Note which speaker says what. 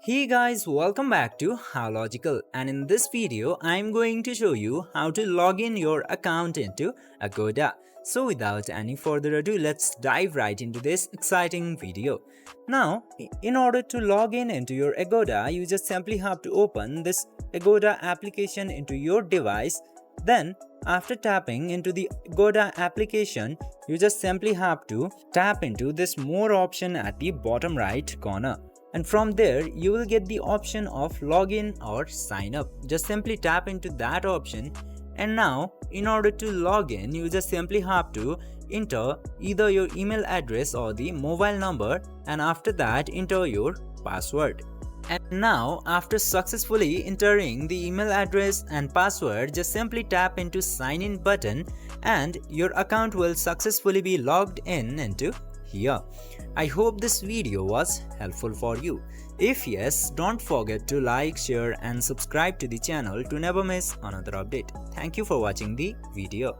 Speaker 1: Hey guys, welcome back to How Logical, and in this video I'm going to show you how to log in your account into Agoda. So without any further ado, let's dive right into this exciting video. Now, in order to log in into your Agoda, you just simply have to open this Agoda application into your device. Then after tapping into the Agoda application, you just simply have to tap into this more option at the bottom right corner. And from there you will get the option of login or sign up. Just simply tap into that option, and now in order to log in you just simply have to enter either your email address or the mobile number, and after that enter your password. And now after successfully entering the email address and password, just simply tap into sign in button and your account will successfully be logged in into here. I hope this video was helpful for you. If yes, don't forget to like, share and subscribe to the channel to never miss another update. Thank you for watching the video.